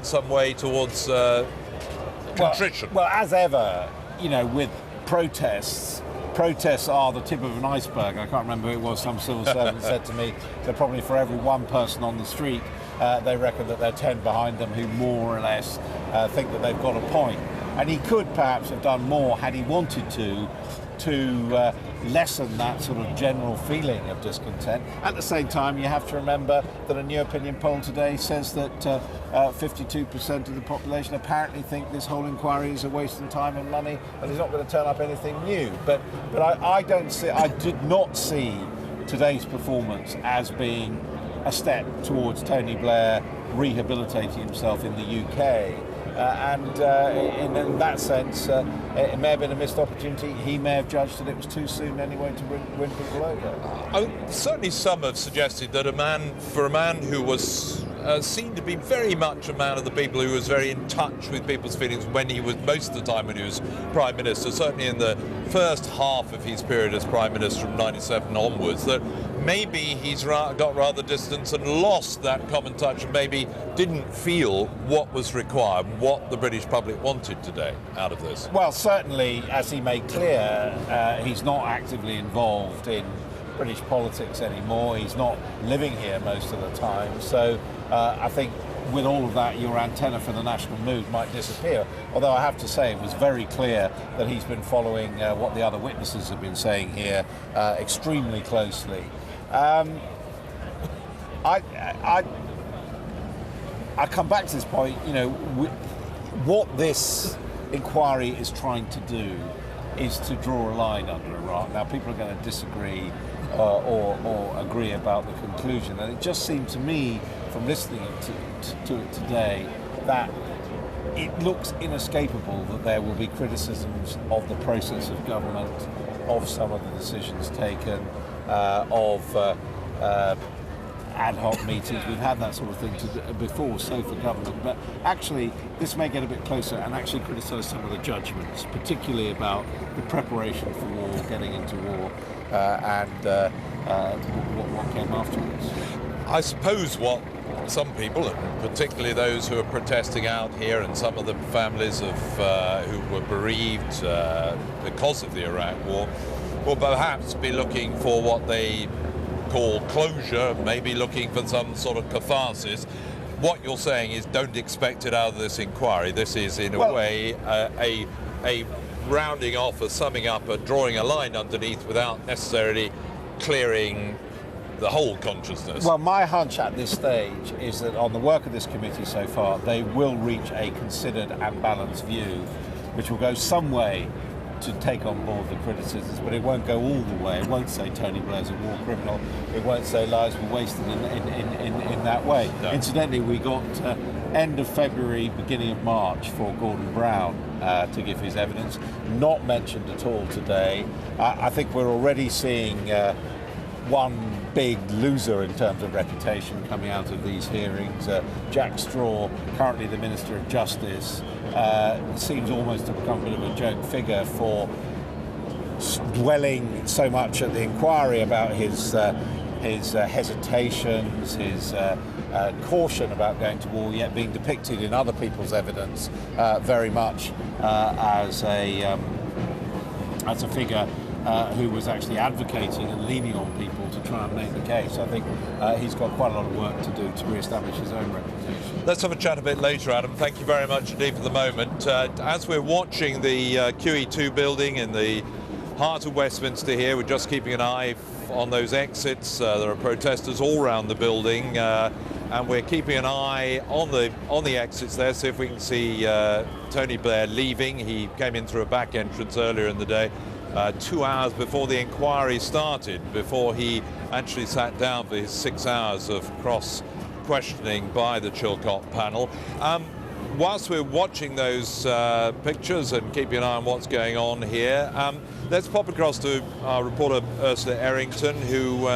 some way towards contrition. Well, as ever, you know, with protests are the tip of an iceberg. I can't remember who it was, some civil servant said to me that probably for every one person on the street, they reckon that there are 10 behind them who more or less think that they've got a point. And he could perhaps have done more had he wanted to lessen that sort of general feeling of discontent. At the same time, you have to remember that a new opinion poll today says that 52% of the population apparently think this whole inquiry is a waste of time and money, and it's not going to turn up anything new. But I did not see today's performance as being a step towards Tony Blair rehabilitating himself in the UK. In that sense, it may have been a missed opportunity. He may have judged that it was too soon anyway to win people over. Certainly some have suggested that for a man who was seen to be very much a man of the people, who was very in touch with people's feelings when he was, most of the time when he was Prime Minister, certainly in the first half of his period as Prime Minister from 97 onwards, that maybe he's got rather distant and lost that common touch, and maybe didn't feel what was required, what the British public wanted today out of this. Well, certainly, as he made clear, he's not actively involved in British politics anymore. He's not living here most of the time. So I think with all of that, your antenna for the national mood might disappear. Although I have to say, it was very clear that he's been following what the other witnesses have been saying here extremely closely. I come back to this point, you know, what this inquiry is trying to do is to draw a line under Iraq. Now, people are going to disagree or agree about the conclusion, and it just seemed to me, from listening to it today, that it looks inescapable that there will be criticisms of the process of government, of some of the decisions taken, of ad hoc meetings. We've had that sort of thing before, so for government. But actually, this may get a bit closer and actually criticise some of the judgments, particularly about the preparation for war, getting into war, and what came afterwards. I suppose what some people, and particularly those who are protesting out here, and some of the families of who were bereaved because of the Iraq war, will perhaps be looking for what they call closure, maybe looking for some sort of catharsis. What you're saying is, don't expect it out of this inquiry. This is, in a way, a rounding off, a summing up, a drawing a line underneath without necessarily clearing the whole consciousness. Well, my hunch at this stage is that on the work of this committee so far, they will reach a considered and balanced view, which will go some way to take on board the criticisms, but it won't go all the way. It won't say Tony Blair's a war criminal. It won't say lives were wasted in that way. No. Incidentally, we got end of February, beginning of March for Gordon Brown to give his evidence. Not mentioned at all today. I think we're already seeing one big loser in terms of reputation coming out of these hearings. Jack Straw, currently the Minister of Justice, seems almost to become a bit of a joke figure for dwelling so much at the inquiry about his hesitations, his caution about going to war, yet being depicted in other people's evidence very much as a figure who was actually advocating and leaning on people to try and make the case. I think he's got quite a lot of work to do to re-establish his own reputation. Let's have a chat a bit later, Adam. Thank you very much indeed for the moment. As we're watching the QE2 building in the heart of Westminster here, we're just keeping an eye on those exits. There are protesters all around the building, and we're keeping an eye on the exits there, see if we can see Tony Blair leaving. He came in through a back entrance earlier in the day. 2 hours before the inquiry started, before he actually sat down for his 6 hours of cross-questioning by the Chilcot panel. Whilst we're watching those pictures and keeping an eye on what's going on here, let's pop across to our reporter Ursula Errington, who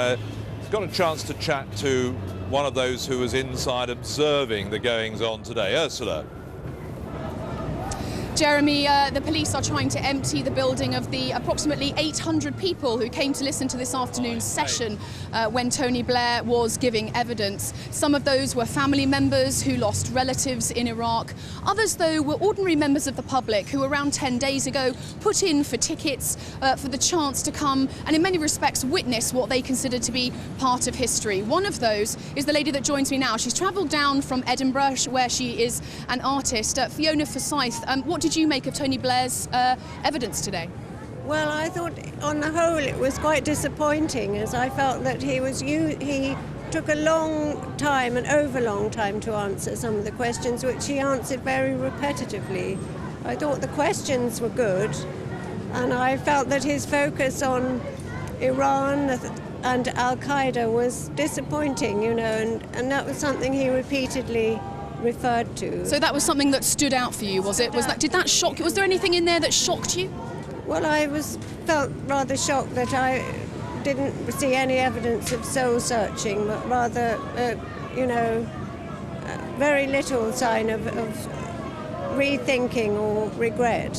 got a chance to chat to one of those who was inside observing the goings-on today. Ursula. Jeremy, the police are trying to empty the building of the approximately 800 people who came to listen to this afternoon's session when Tony Blair was giving evidence. Some of those were family members who lost relatives in Iraq. Others, though, were ordinary members of the public who around 10 days ago put in for tickets for the chance to come and in many respects witness what they considered to be part of history. One of those is the lady that joins me now. She's travelled down from Edinburgh, where she is an artist. Fiona Forsyth, what did you make of Tony Blair's evidence today? Well, I thought on the whole it was quite disappointing, as I felt that he took a long time, an over long time, to answer some of the questions, which he answered very repetitively. I thought the questions were good, and I felt that his focus on Iran and Al-Qaeda was disappointing, you know, and that was something he repeatedly referred to. So that was something that stood out for you, was it? Did that shock you? Was there anything in there that shocked you? Well, I felt rather shocked that I didn't see any evidence of soul searching, but rather, very little sign of rethinking or regret.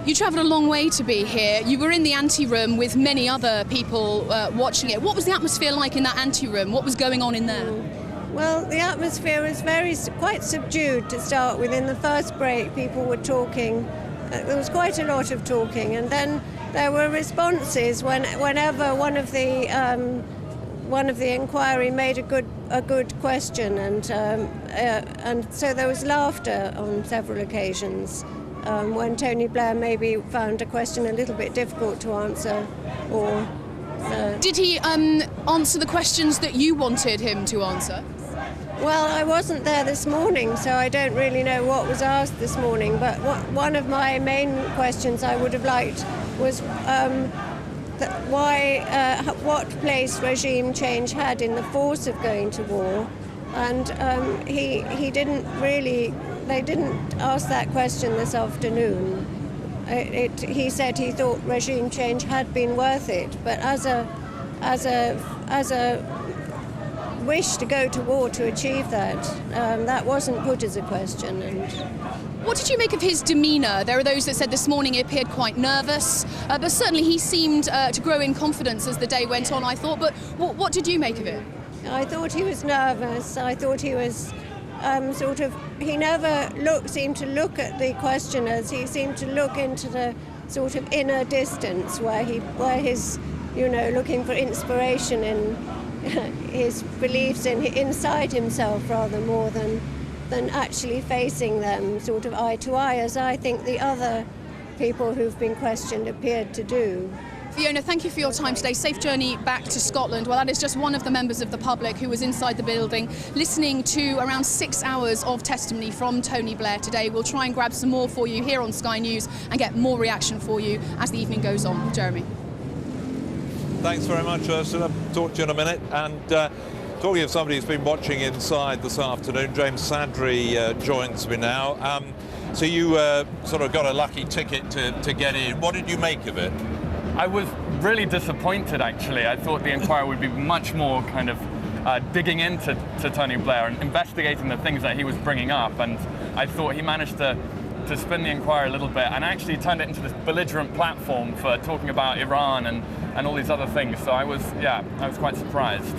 You travelled a long way to be here. You were in the ante-room with many other people watching it. What was the atmosphere like in that ante-room? What was going on in there? Well, the atmosphere was quite subdued to start with. In the first break, people were talking. There was quite a lot of talking, and then there were responses whenever one of the inquiry made a good question, and so there was laughter on several occasions when Tony Blair maybe found a question a little bit difficult to answer, or. Did he answer the questions that you wanted him to answer? Well, I wasn't there this morning, so I don't really know what was asked this morning, but one of my main questions I would have liked was what place regime change had in the force of going to war, and they didn't ask that question this afternoon. He said he thought regime change had been worth it, but as a wish to go to war to achieve that, that wasn't put as a question. And what did you make of his demeanour? There are those that said this morning he appeared quite nervous, but certainly he seemed to grow in confidence as the day went on, I thought. But what did you make of it? I thought he was nervous. I thought he was he never seemed to look at the questioners. He seemed to look into the sort of inner distance where his, looking for inspiration in his beliefs inside himself rather more than actually facing them sort of eye to eye, as I think the other people who've been questioned appeared to do. Fiona, thank you for your time today. Safe journey back to Scotland. Well, that is just one of the members of the public who was inside the building listening to around 6 hours of testimony from Tony Blair today. We'll try and grab some more for you here on Sky News and get more reaction for you as the evening goes on. Jeremy. Thanks very much, Ursula. Talk to you in a minute. And talking of somebody who's been watching inside this afternoon, James Sadri joins me now. So you sort of got a lucky ticket to get in. What did you make of it? I was really disappointed, actually. I thought the inquiry would be much more kind of digging into Tony Blair and investigating the things that he was bringing up. And I thought he managed to spin the inquiry a little bit and actually turned it into this belligerent platform for talking about Iran and all these other things. So I was quite surprised.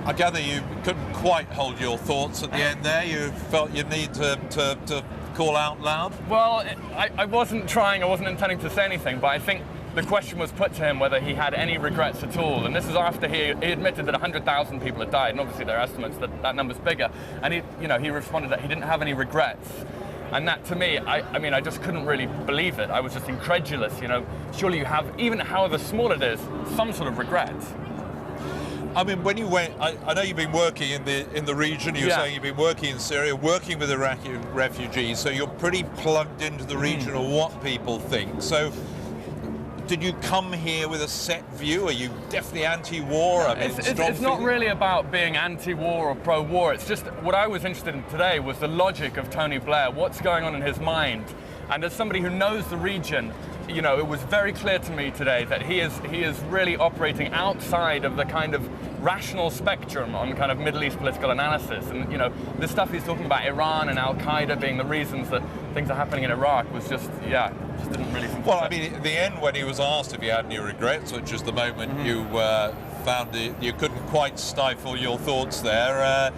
I gather you couldn't quite hold your thoughts at the end there. You felt you need to call out loud? Well, I wasn't intending to say anything, but I think the question was put to him whether he had any regrets at all, and this is after he admitted that 100,000 people had died, and obviously there are estimates that number's bigger, and he responded that he didn't have any regrets. And that, to me, I just couldn't really believe it. I was just incredulous, Surely you have, even however small it is, some sort of regret. I mean, when you went, I know you've been working in the region. You were saying you've been working in Syria, working with Iraqi refugees, so you're pretty plugged into the region of what people think. So, did you come here with a set view? Are you definitely anti-war? I mean, it's not really about being anti-war or pro-war. It's just what I was interested in today was the logic of Tony Blair, what's going on in his mind. And as somebody who knows the region, it was very clear to me today that he is really operating outside of the kind of rational spectrum on kind of Middle East political analysis. And, you know, the stuff he's talking about Iran and Al-Qaeda being the reasons that things are happening in Iraq was just, yeah, just didn't really seem to Well, I fit. mean, at the end, when he was asked if he had any regrets, which is the moment you found it, you couldn't quite stifle your thoughts there,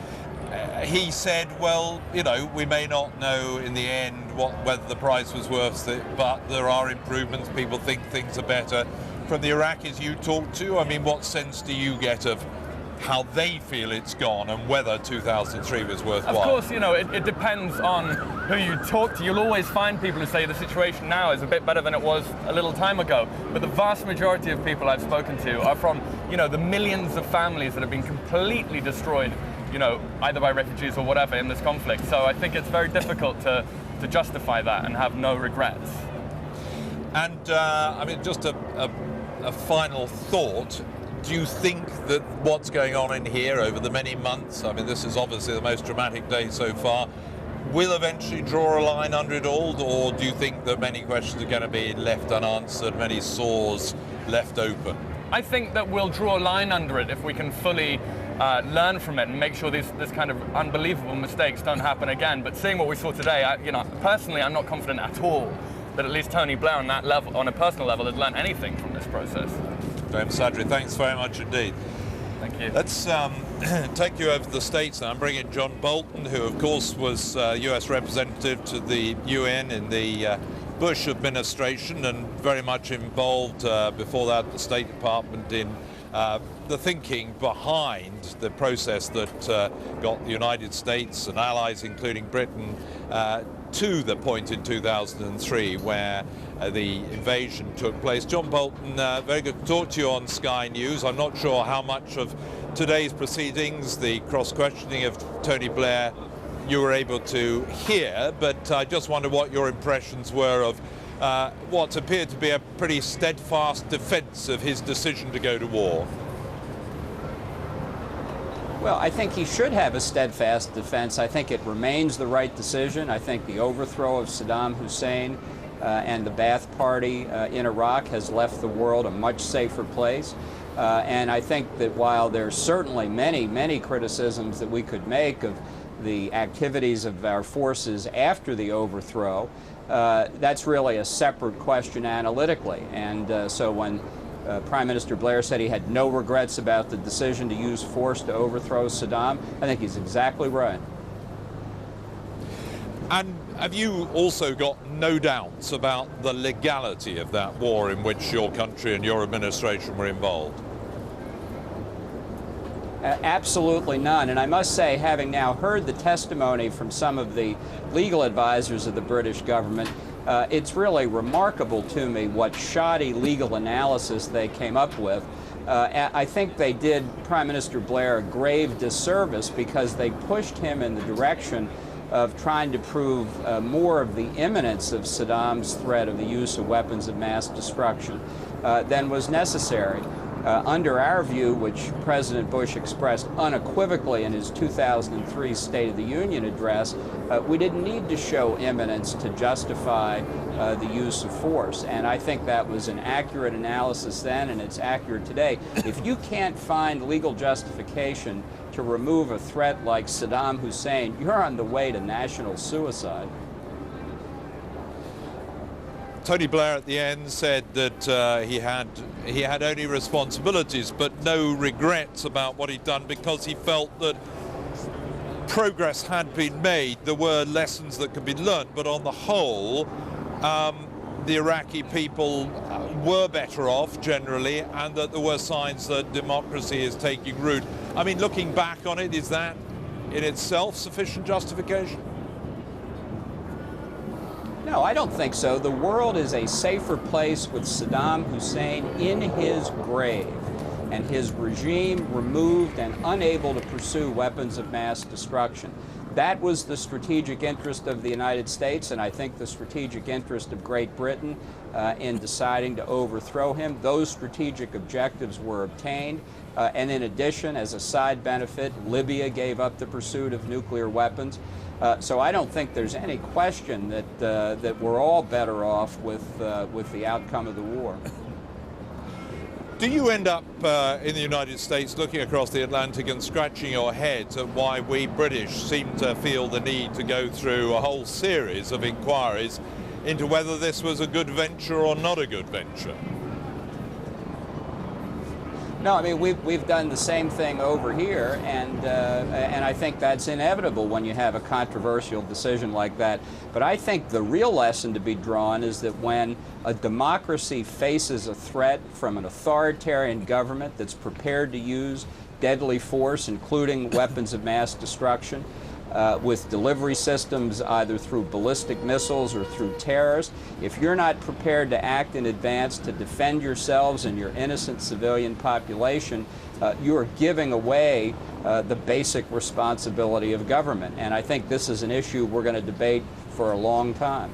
he said, well, you know, we may not know in the end whether the price was worth it, but there are improvements. People think things are better. From the Iraqis you talk to, I mean, what sense do you get of how they feel it's gone and whether 2003 was worthwhile? Of course, you know, it depends on who you talk to. You'll always find people who say the situation now is a bit better than it was a little time ago. But the vast majority of people I've spoken to are from, you know, the millions of families that have been completely destroyed, you know, either by refugees or whatever in this conflict. So I think it's very difficult to justify that and have no regrets. And, I mean, just a final thought. Do you think that what's going on in here over the many months, I mean, this is obviously the most dramatic day so far, will eventually draw a line under it all, or do you think that many questions are going to be left unanswered, many sores left open? I think that we'll draw a line under it if we can fully learn from it and make sure this kind of unbelievable mistakes don't happen again. But seeing what we saw today, you know, personally, I'm not confident at all that at least Tony Blair on that level, on a personal level, has learned anything from this process. James Sadri, thanks very much indeed. Thank you. Let's take you over to the States now. I'm bringing John Bolton, who of course was US representative to the UN in the Bush administration and very much involved before that the State Department in the thinking behind the process that got the United States and allies, including Britain, to the point in 2003 where the invasion took place. John Bolton, very good to talk to you on Sky News. I'm not sure how much of today's proceedings, the cross-questioning of Tony Blair, you were able to hear, but I just wonder what your impressions were of what appeared to be a pretty steadfast defense of his decision to go to war. Well, I think he should have a steadfast defense. I think it remains the right decision. I think the overthrow of Saddam Hussein and the Ba'ath Party in Iraq has left the world a much safer place. And I think that while there's certainly many criticisms that we could make of the activities of our forces after the overthrow, that's really a separate question analytically. And so when Prime Minister Blair said he had no regrets about the decision to use force to overthrow Saddam, I think he's exactly right. And have you also got no doubts about the legality of that war in which your country and your administration were involved? Absolutely none. And I must say, having now heard the testimony from some of the legal advisors of the British government, it's really remarkable to me what shoddy legal analysis they came up with. I think they did Prime Minister Blair a grave disservice because they pushed him in the direction of trying to prove more of the imminence of Saddam's threat of the use of weapons of mass destruction than was necessary. Under our view, which President Bush expressed unequivocally in his 2003 State of the Union address, we didn't need to show imminence to justify the use of force. And I think that was an accurate analysis then, and it's accurate today. If you can't find legal justification to remove a threat like Saddam Hussein, you're on the way to national suicide. Tony Blair at the end said that he had only responsibilities but no regrets about what he'd done because he felt that progress had been made. There were lessons that could be learned, but on the whole, the Iraqi people were better off generally, and that there were signs that democracy is taking root. I mean, looking back on it, is that in itself sufficient justification? No, I don't think so. The world is a safer place with Saddam Hussein in his grave and his regime removed and unable to pursue weapons of mass destruction. That was the strategic interest of the United States, and I think the strategic interest of Great Britain in deciding to overthrow him. Those strategic objectives were obtained. And in addition, as a side benefit, Libya gave up the pursuit of nuclear weapons. So I don't think there's any question that we're all better off with the outcome of the war. Do you end up in the United States looking across the Atlantic and scratching your heads at why we British seem to feel the need to go through a whole series of inquiries into whether this was a good venture or not a good venture? No, I mean, we've done the same thing over here, and I think that's inevitable when you have a controversial decision like that. But I think the real lesson to be drawn is that when a democracy faces a threat from an authoritarian government that's prepared to use deadly force, including weapons of mass destruction, with delivery systems either through ballistic missiles or through terrorists, if you're not prepared to act in advance to defend yourselves and your innocent civilian population, you are giving away the basic responsibility of government. And I think this is an issue we're going to debate for a long time.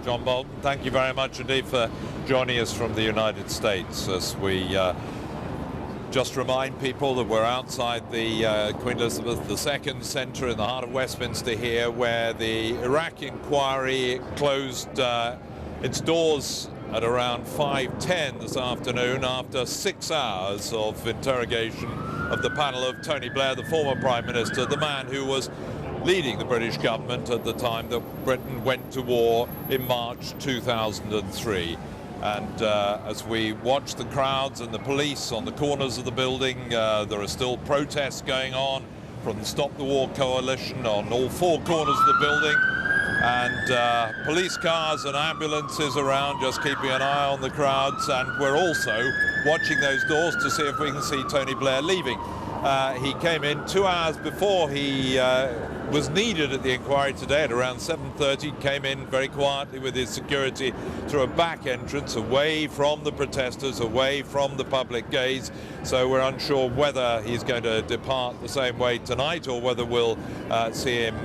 John Bolton, thank you very much indeed for joining us from the United States as we just remind people that we're outside the Queen Elizabeth II Centre in the heart of Westminster here, where the Iraq inquiry closed its doors at around 5:10 this afternoon after 6 hours of interrogation of the panel of Tony Blair, the former Prime Minister, the man who was leading the British government at the time that Britain went to war in March 2003. And as we watch the crowds and the police on the corners of the building, there are still protests going on from the Stop the War Coalition on all four corners of the building. And police cars and ambulances around just keeping an eye on the crowds. And we're also watching those doors to see if we can see Tony Blair leaving. He came in 2 hours before he was needed at the inquiry today at around 7:30, came in very quietly with his security through a back entrance away from the protesters, away from the public gaze. So we're unsure whether he's going to depart the same way tonight or whether we'll see him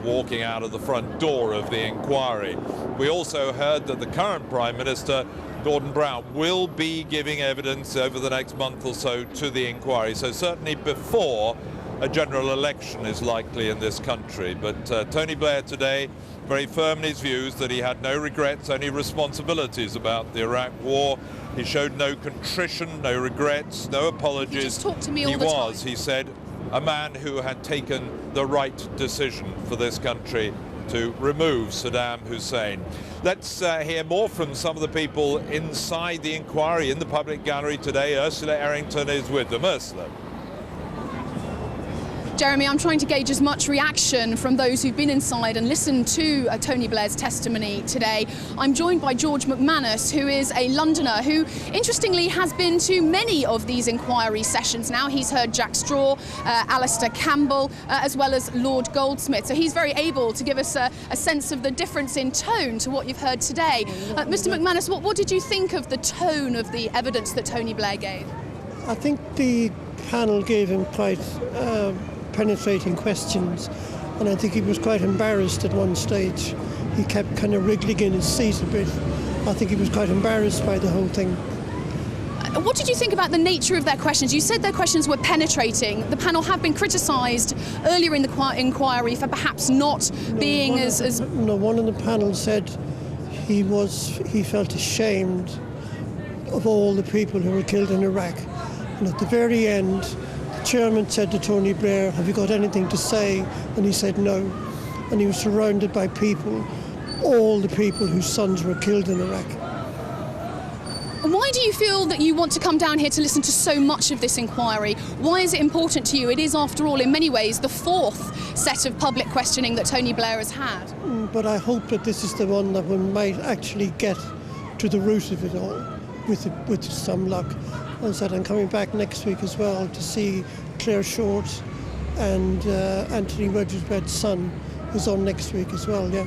walking out of the front door of the inquiry. We also heard that the current Prime Minister, Gordon Brown, will be giving evidence over the next month or so to the inquiry. So certainly before a general election is likely in this country. But Tony Blair today very firm in his views that he had no regrets, only responsibilities about the Iraq war. He showed no contrition, no regrets, no apologies. He just talked to me all the time. He said, a man who had taken the right decision for this country to remove Saddam Hussein. Let's hear more from some of the people inside the inquiry in the public gallery today. Ursula Errington is with them. Ursula. Jeremy, I'm trying to gauge as much reaction from those who've been inside and listened to Tony Blair's testimony today. I'm joined by George McManus, who is a Londoner who, interestingly, has been to many of these inquiry sessions now. He's heard Jack Straw, Alistair Campbell, as well as Lord Goldsmith. So he's very able to give us a sense of the difference in tone to what you've heard today. Mr. McManus, what did you think of the tone of the evidence that Tony Blair gave? I think the panel gave him quite penetrating questions, and I think he was quite embarrassed at one stage. He kept kind of wriggling in his seat a bit. I think he was quite embarrassed by the whole thing. What did you think about the nature of their questions? You said their questions were penetrating. The panel have been criticised earlier in the inquiry for perhaps not being as... No, one of the panel said he felt ashamed of all the people who were killed in Iraq. And at the very end, the chairman said to Tony Blair, have you got anything to say? And he said no. And he was surrounded by people, all the people whose sons were killed in Iraq. Why do you feel that you want to come down here to listen to so much of this inquiry? Why is it important to you? It is, after all, in many ways, the fourth set of public questioning that Tony Blair has had. But I hope that this is the one that we might actually get to the root of it all, with some luck. As I said, I'm coming back next week as well to see Claire Short and Anthony Wedgersbed's son is on next week as well. Yeah,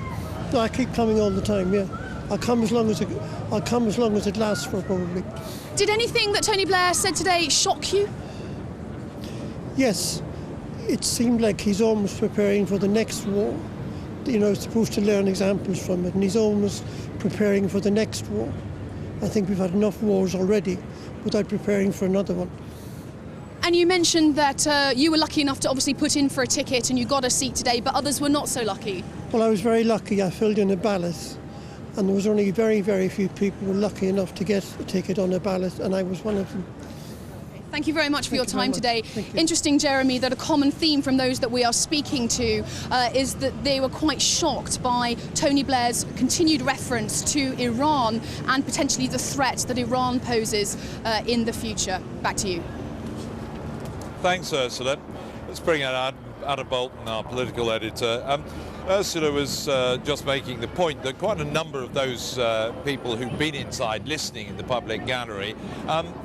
no, I keep coming all the time. Yeah, I'll come as long as it lasts for probably. Did anything that Tony Blair said today shock you? Yes, it seemed like he's almost preparing for the next war. You know, supposed to learn examples from it, and he's almost preparing for the next war. I think we've had enough wars already without preparing for another one. And you mentioned that you were lucky enough to obviously put in for a ticket and you got a seat today, but others were not so lucky. Well, I was very lucky. I filled in a ballot, and there was only very, very few people who were lucky enough to get a ticket on a ballot, and I was one of them. Thank you very much for your time today. Thank you. Interesting, Jeremy, that a common theme from those that we are speaking to is that they were quite shocked by Tony Blair's continued reference to Iran and potentially the threat that Iran poses in the future. Back to you. Thanks, Ursula. Let's bring in Adam Bolton, our political editor. Ursula was just making the point that quite a number of those people who've been inside listening in the public gallery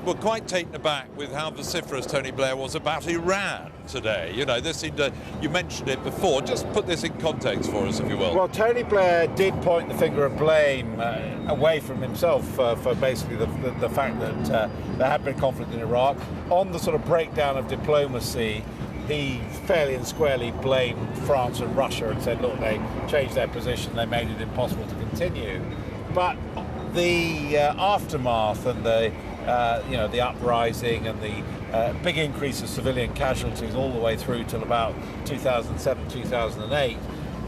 were quite taken aback with how vociferous Tony Blair was about Iran today. You know, this seemed to, you mentioned it before. Just put this in context for us, if you will. Well, Tony Blair did point the finger of blame away from himself for basically the fact that there had been conflict in Iraq. On the sort of breakdown of diplomacy, he fairly and squarely blamed France and Russia and said, look, they changed their position, they made it impossible to continue. But the aftermath and the the uprising and the big increase of civilian casualties all the way through till about 2007, 2008,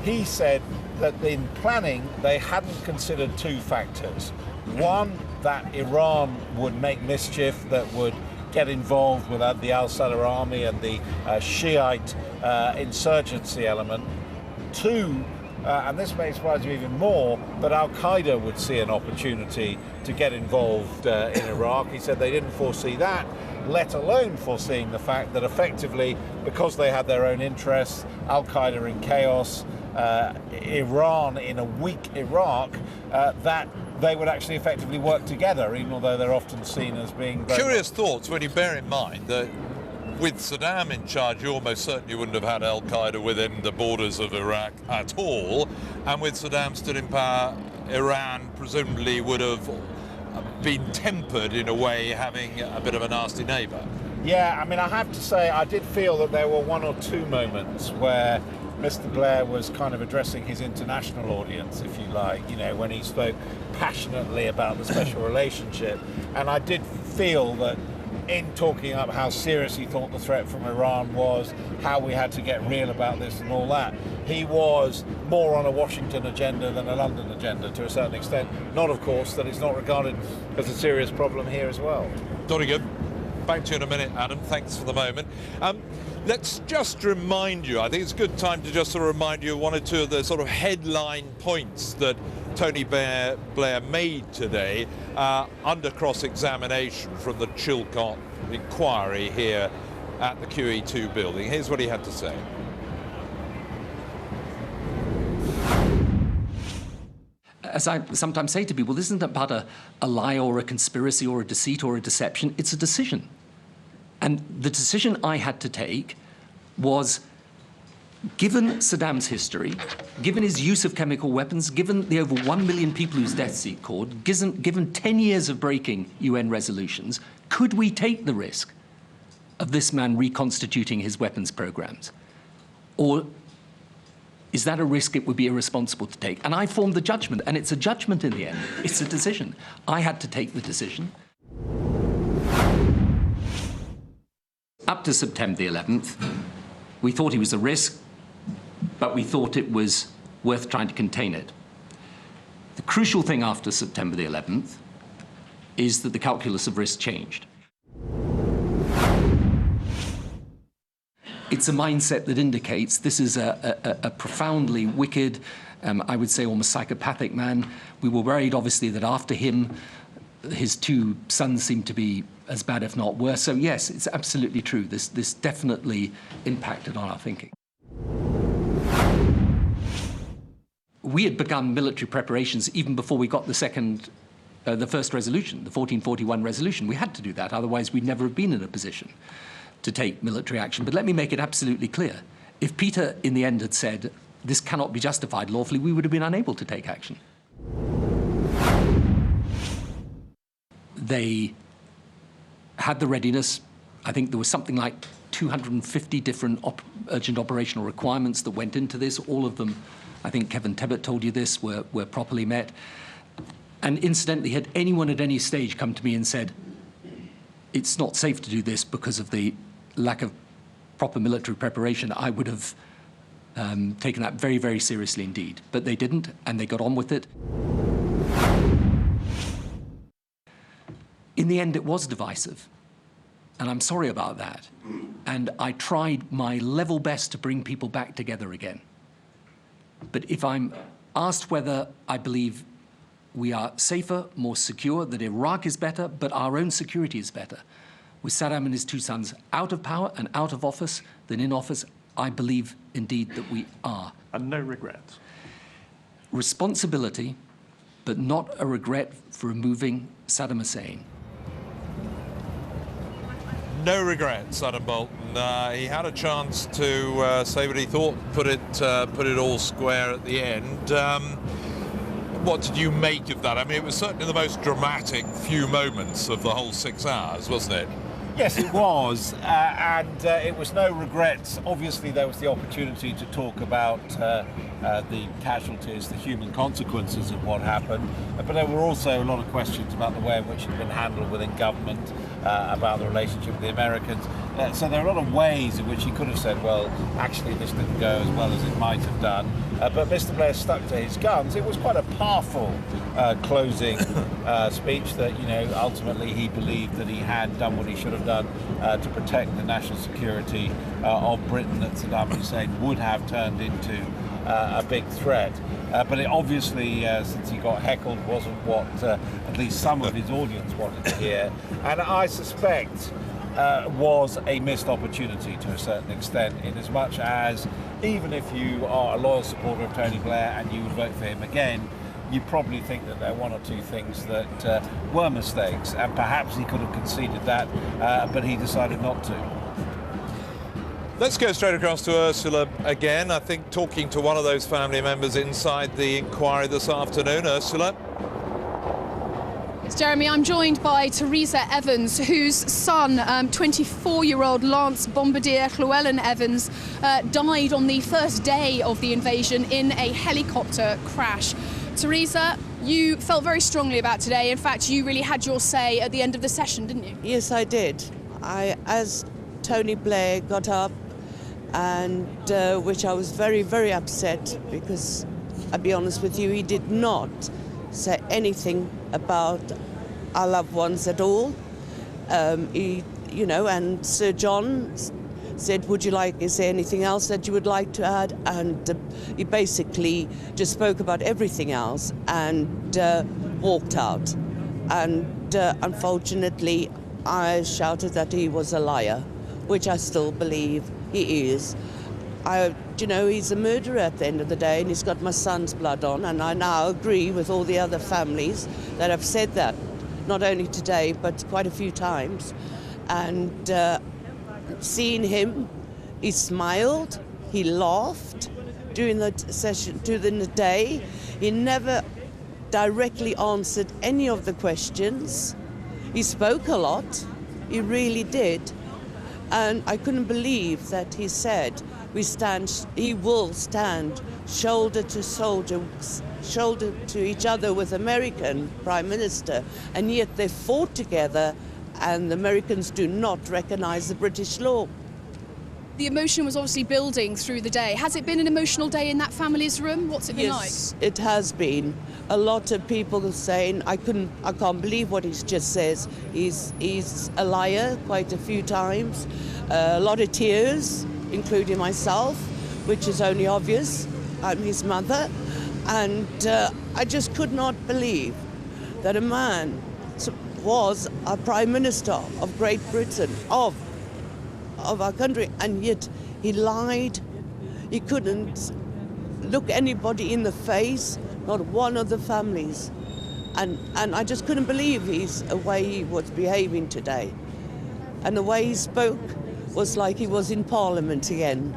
he said that in planning they hadn't considered two factors. One, that Iran would make mischief, that would get involved with the al-Sadr army and the Shiite insurgency element. Two, and this may surprise you even more, that al-Qaeda would see an opportunity to get involved in Iraq. He said they didn't foresee that, let alone foreseeing the fact that effectively, because they had their own interests, al-Qaeda in chaos, Iran in a weak Iraq, that they would actually effectively work together, even although they're often seen as being very Curious thoughts when you bear in mind that with Saddam in charge, you almost certainly wouldn't have had al-Qaeda within the borders of Iraq at all, and with Saddam still in power, Iran presumably would have been tempered in a way, having a bit of a nasty neighbour. Yeah, I mean, I have to say, I did feel that there were one or two moments where Mr. Blair was kind of addressing his international audience, if you like, you know, when he spoke passionately about the special relationship. And I did feel that in talking up how serious he thought the threat from Iran was, how we had to get real about this and all that, he was more on a Washington agenda than a London agenda to a certain extent. Not, of course, that it's not regarded as a serious problem here as well. Donegan, back to you in a minute, Adam. Thanks for the moment. Let's just remind you, I think it's a good time to just sort of remind you of one or two of the sort of headline points that Tony Blair made today under cross-examination from the Chilcot Inquiry here at the QE2 building. Here's what he had to say. As I sometimes say to people, this isn't about a lie or a conspiracy or a deceit or a deception. It's a decision. And the decision I had to take was, given Saddam's history, given his use of chemical weapons, given the over 1 million people whose deaths he caused, given 10 years of breaking UN resolutions, could we take the risk of this man reconstituting his weapons programs? Or is that a risk it would be irresponsible to take? And I formed the judgment, and it's a judgment in the end. It's a decision. I had to take the decision. Up to September the 11th, we thought he was a risk, but we thought it was worth trying to contain it. The crucial thing after September the 11th is that the calculus of risk changed. It's a mindset that indicates this is a profoundly wicked, I would say almost psychopathic man. We were worried, obviously, that after him, his two sons seemed to be as bad, if not worse. So yes, it's absolutely true. This definitely impacted on our thinking. We had begun military preparations even before we got the first resolution, the 1441 resolution. We had to do that, otherwise we'd never have been in a position to take military action. But let me make it absolutely clear. If Peter, in the end, had said, this cannot be justified lawfully, we would have been unable to take action. They had the readiness. I think there was something like 250 different urgent operational requirements that went into this. All of them, I think Kevin Tebbett told you this, were properly met. And incidentally, had anyone at any stage come to me and said, it's not safe to do this because of the lack of proper military preparation, I would have taken that very, very seriously indeed. But they didn't, and they got on with it. In the end, it was divisive. And I'm sorry about that. And I tried my level best to bring people back together again. But if I'm asked whether I believe we are safer, more secure, that Iraq is better, but our own security is better, with Saddam and his two sons out of power and out of office than in office, I believe indeed that we are. And no regrets? Responsibility, but not a regret for removing Saddam Hussein. No regrets, Adam Bolton. He had a chance to say what he thought, put it all square at the end. What did you make of that? I mean, it was certainly the most dramatic few moments of the whole 6 hours, wasn't it? Yes, it was, and it was no regrets. Obviously, there was the opportunity to talk about the casualties, the human consequences of what happened, but there were also a lot of questions about the way in which it had been handled within government, about the relationship with the Americans. So there are a lot of ways in which he could have said, well, actually this didn't go as well as it might have done. But Mr. Blair stuck to his guns. It was quite a powerful closing speech that, you know, ultimately he believed that he had done what he should have done to protect the national security of Britain, that Saddam Hussein would have turned into a big threat. But it obviously, since he got heckled, wasn't what at least some of his audience wanted to hear. And I suspect was a missed opportunity to a certain extent, in as much as even if you are a loyal supporter of Tony Blair and you would vote for him again, you probably think that there are one or two things that were mistakes, and perhaps he could have conceded that, but he decided not to. Let's go straight across to Ursula again. I think talking to one of those family members inside the inquiry this afternoon. Ursula? Jeremy, I'm joined by Teresa Evans, whose son, 24-year-old Lance Bombardier Llewellyn Evans, died on the first day of the invasion in a helicopter crash. Teresa, you felt very strongly about today. In fact, you really had your say at the end of the session, didn't you? Yes, I did. As Tony Blair got up, and which I was very, very upset, because I'll be honest with you, he did not say anything about our loved ones at all. And Sir John said, would you like to say anything else that you would like to add? And he basically just spoke about everything else and walked out. And unfortunately, I shouted that he was a liar, which I still believe he is. He's a murderer at the end of the day, and he's got my son's blood on, and I now agree with all the other families that have said that, not only today, but quite a few times. And seeing him, he smiled, he laughed during the session, during the day. He never directly answered any of the questions. He spoke a lot, he really did. And I couldn't believe that he said, he will stand shoulder to each other with American Prime Minister, and yet they fought together, and the Americans do not recognize the British law. The emotion was obviously building through the day. Has it been an emotional day in that family's room? What's it been like? Yes, it has been. A lot of people are saying, I can't believe what he just says. He's a liar quite a few times. A lot of tears, including myself, which is only obvious. I'm his mother. And I just could not believe that a man was a Prime Minister of Great Britain, of our country, and yet he lied. He couldn't look anybody in the face, not one of the families. And I just couldn't believe the way he was behaving today. And the way he spoke was like he was in Parliament again.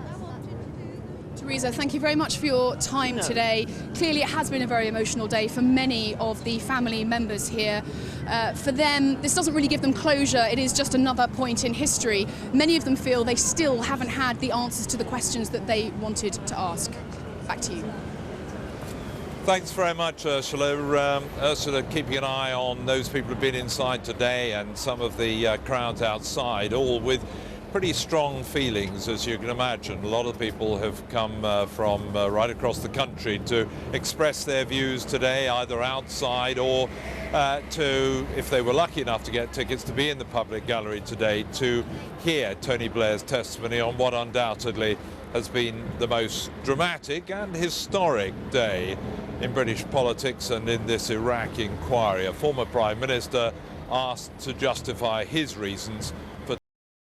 Teresa, thank you very much for your time today. Clearly it has been a very emotional day for many of the family members here. For them, this doesn't really give them closure. It is just another point in history. Many of them feel they still haven't had the answers to the questions that they wanted to ask. Back to you. Thanks very much, Ursula. Ursula, keeping an eye on those people who've been inside today and some of the crowds outside, all with pretty strong feelings, as you can imagine. A lot of people have come from right across the country to express their views today, either outside or to, if they were lucky enough to get tickets, to be in the public gallery today to hear Tony Blair's testimony on what undoubtedly has been the most dramatic and historic day in British politics and in this Iraq inquiry. A former Prime Minister asked to justify his reasons